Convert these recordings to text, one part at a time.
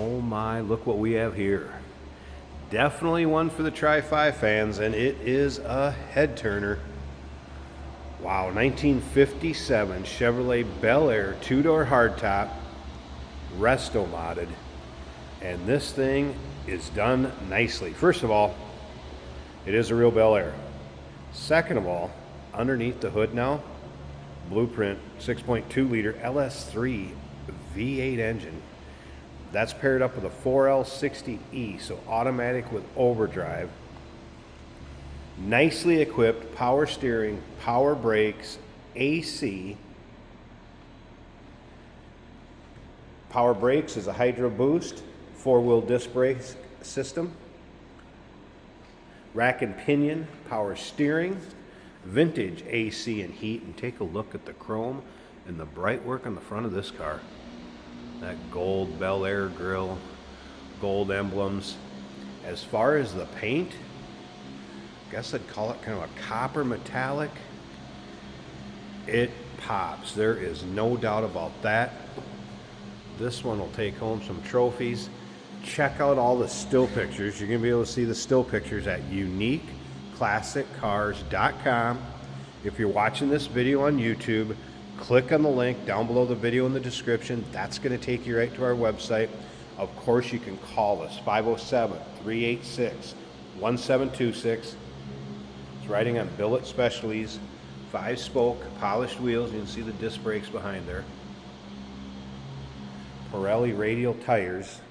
Oh my, look what we have here. Definitely one for the Tri-Fi fans, and it is a head turner. Wow, 1957 Chevrolet Bel Air two-door hardtop, Restomodded. And this thing is done nicely. First of all, it is a real Bel Air. Second of all, underneath the hood now, Blueprint 6.2 liter LS3 V8 engine. That's paired up with a 4L60E, so automatic with overdrive. Nicely equipped power steering, power brakes, AC. Power brakes is a Hydro Boost, four-wheel disc brake system. Rack and pinion, power steering, vintage AC and heat, and take a look at the chrome and the bright work on the front of this car. That gold Bel Air grille, gold emblems. As far as the paint, I guess I'd call it kind of a copper metallic. It pops. There is no doubt about that. This one will take home some trophies. Check out all the still pictures. You're going to be able to see the still pictures at uniqueclassiccars.com. If you're watching this video on YouTube, click on the link down below the video in the description. That's going to take you right to our website. Of course, you can call us, 507-386-1726. It's riding on billet specialties, 5-spoke, polished wheels. You can see the disc brakes behind there. Pirelli radial tires.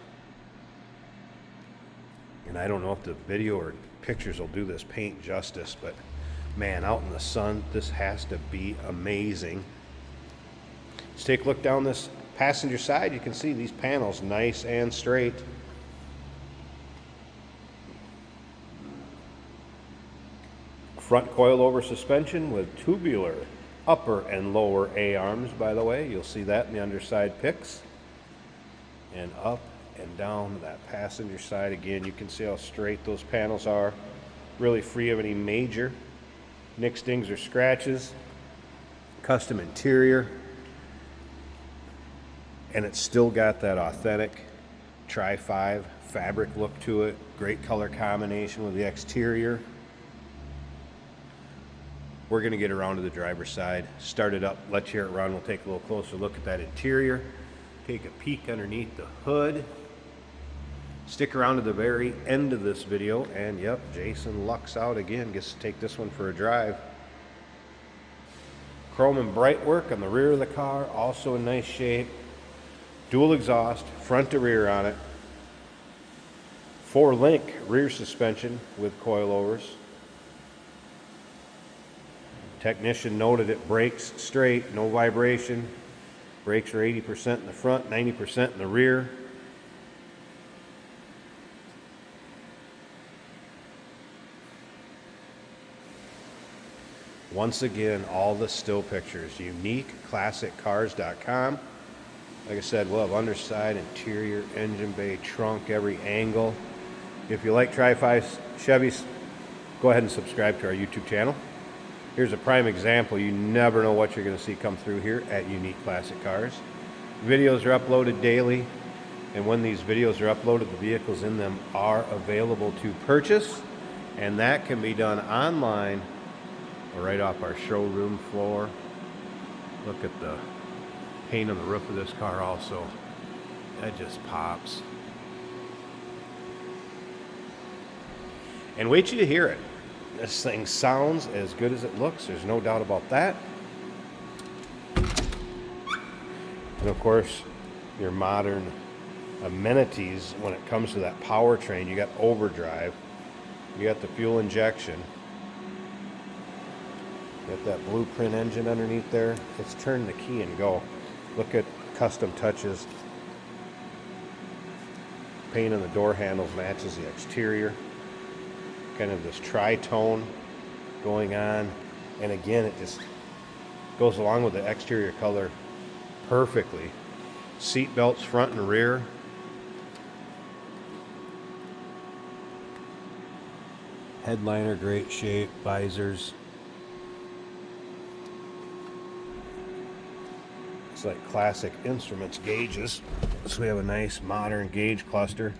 And I don't know if the video or pictures will do this paint justice, but man, out in the sun, this has to be amazing. Let's take a look down this passenger side. You can see these panels nice and straight. Front coilover suspension with tubular upper and lower A-arms, by the way. You'll see that in the underside pics. And up and down that passenger side again, you can see how straight those panels are. Really free of any major nicks, dings, or scratches. Custom interior. And it's still got that authentic Tri-5 fabric look to it. Great color combination with the exterior. We're going to get around to the driver's side, start it up, let you hear it run. We'll take a little closer look at that interior, take a peek underneath the hood. Stick around to the very end of this video, and yep, Jason lucks out again, gets to take this one for a drive. Chrome and bright work on the rear of the car, also in nice shape. Dual exhaust, front to rear on it. 4-link rear suspension with coilovers. Technician noted it brakes straight, no vibration. Brakes are 80% in the front, 90% in the rear. Once again, all the still pictures, uniqueclassiccars.com. Like I said, we'll have underside, interior, engine bay, trunk, every angle. If you like Tri-Fi Chevys, go ahead and subscribe to our YouTube channel. Here's a prime example. You never know what you're going to see come through here at Unique Classic Cars. Videos are uploaded daily, and when these videos are uploaded, the vehicles in them are available to purchase, and that can be done online or right off our showroom floor. Look at the paint on the roof of this car also. That just pops. And wait till you hear it. This thing sounds as good as it looks. There's no doubt about that. And of course, your modern amenities when it comes to that powertrain. You got overdrive. You got the fuel injection. You got that Blueprint engine underneath there. Let's turn the key and go. Look at custom touches. Paint on the door handles matches the exterior. Kind of this tri-tone going on. And again, it just goes along with the exterior color perfectly. Seat belts front and rear. Headliner, great shape. Visors. Looks like classic Instruments gauges. So we have a nice modern gauge cluster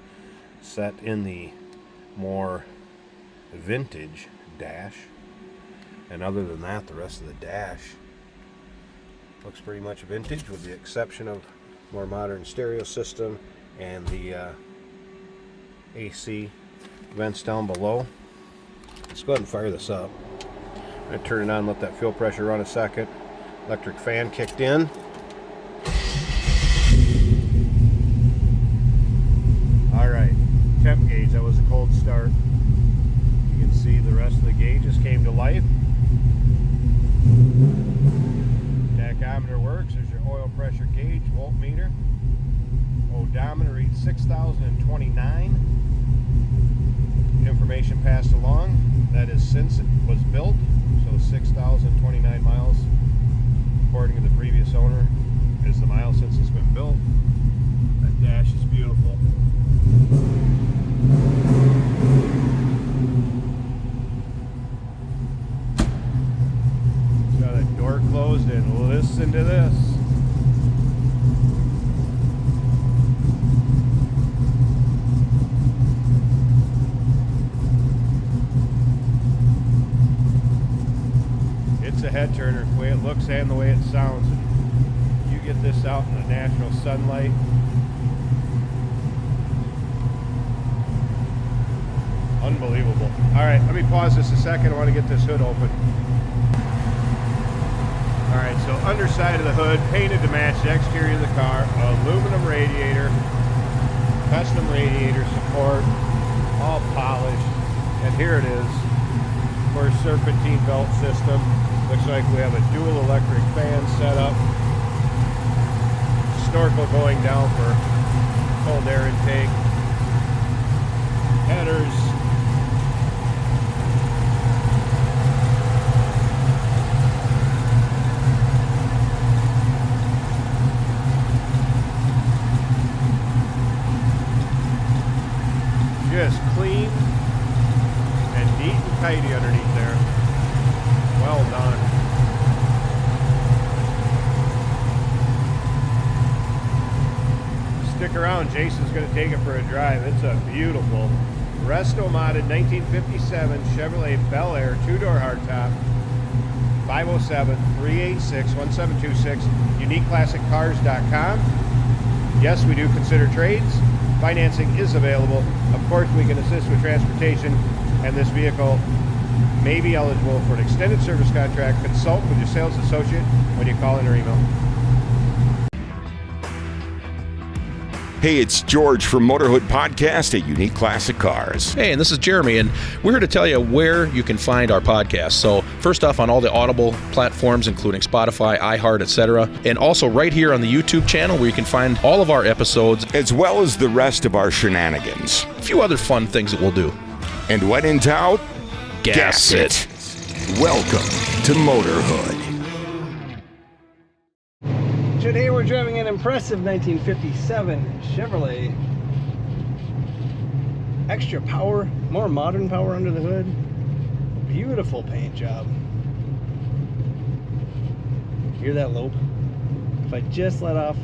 set in the more vintage dash. And other than that, the rest of the dash looks pretty much vintage, with the exception of more modern stereo system and the AC vents down below. Let's go ahead and fire this up. I'm going to turn it on, let that fuel pressure run a second. Electric fan kicked in. Alright, temp gauge, that was a cold start. You can see the rest of the gauges came to life. Tachometer works. There's your oil pressure gauge, voltmeter. Odometer reads 6,029. Information passed along. That is since it was built, so 6,029 miles, according to the previous owner, is the miles since it's been built. That dash is beautiful. Got a door closed, and listen to this. It's a head turner, the way it looks and the way it sounds. And you get this out in the natural sunlight. Unbelievable. Alright, let me pause this a second. I want to get this hood open. Alright, so underside of the hood, painted to match the exterior of the car, aluminum radiator, custom radiator support, all polished, and here it is. Of course, serpentine belt system. Looks like we have a dual electric fan set up. Snorkel going down for cold air intake. Headers. Just clean and neat and tidy underneath there. Well done. Stick around, Jason's going to take it for a drive. It's a beautiful Restomod 1957 Chevrolet Bel Air 2-door hardtop, 507-386-1726, uniqueclassiccars.com. Yes, we do consider trades. Financing is available. Of course, we can assist with transportation, and this vehicle may be eligible for an extended service contract. Consult with your sales associate when you call in or email. Hey, it's George from Motorhood Podcast at Unique Classic Cars. Hey, and this is Jeremy, and we're here to tell you where you can find our podcast. So first off, on all the Audible platforms, including Spotify, iHeart, etc., and also right here on the YouTube channel where you can find all of our episodes, as well as the rest of our shenanigans. A few other fun things that we'll do. And when in doubt, gas it. Welcome to Motorhood. Today we're driving an impressive 1957 Chevrolet. Extra power, more modern power under the hood. Beautiful paint job. Hear that lope? If I just let off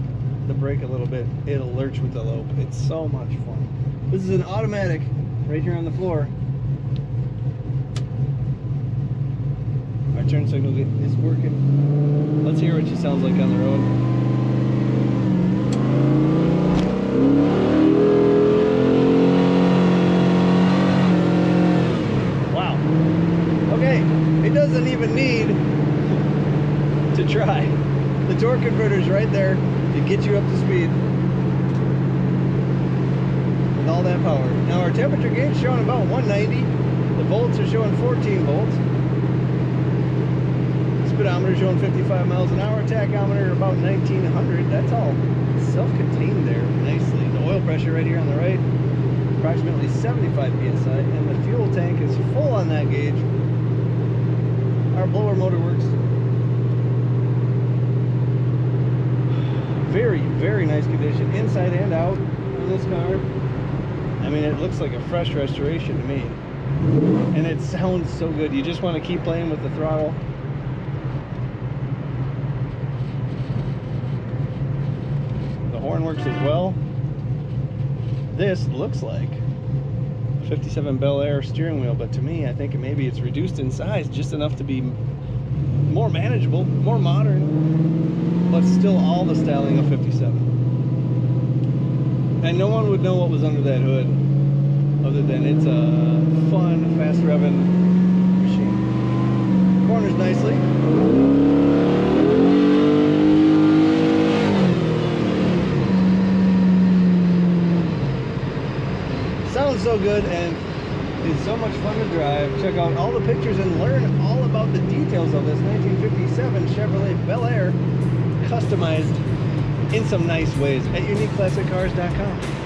the brake a little bit, it'll lurch with the lope. It's so much fun. This is an automatic right here on the floor. Our turn signal is working. Let's hear what she sounds like on the road. Wow. Okay, it doesn't even need to try. The torque converter's right there to get you up to speed with all that power. Now our temperature gauge is showing about 190. The volts are showing 14 volts. Speedometer showing 55 miles an hour, tachometer about 1900. That's all self-contained there nicely. The oil pressure right here on the right, approximately 75 psi, and the fuel tank is full on that gauge. Our blower motor works. Very, very nice condition inside and out on this car. I mean, it looks like a fresh restoration to me, and it sounds so good. You just want to keep playing with the throttle. horn works as well. This looks like a 57 Bel Air steering wheel, but to me, I think maybe it's reduced in size just enough to be more manageable, more modern, but still all the styling of 57. And no one would know what was under that hood other than it's a fun, fast revving machine. Corners nicely. Sounds so good and is so much fun to drive. Check out all the pictures and learn all about the details of this 1957 Chevrolet Bel Air, customized in some nice ways at uniqueclassiccars.com.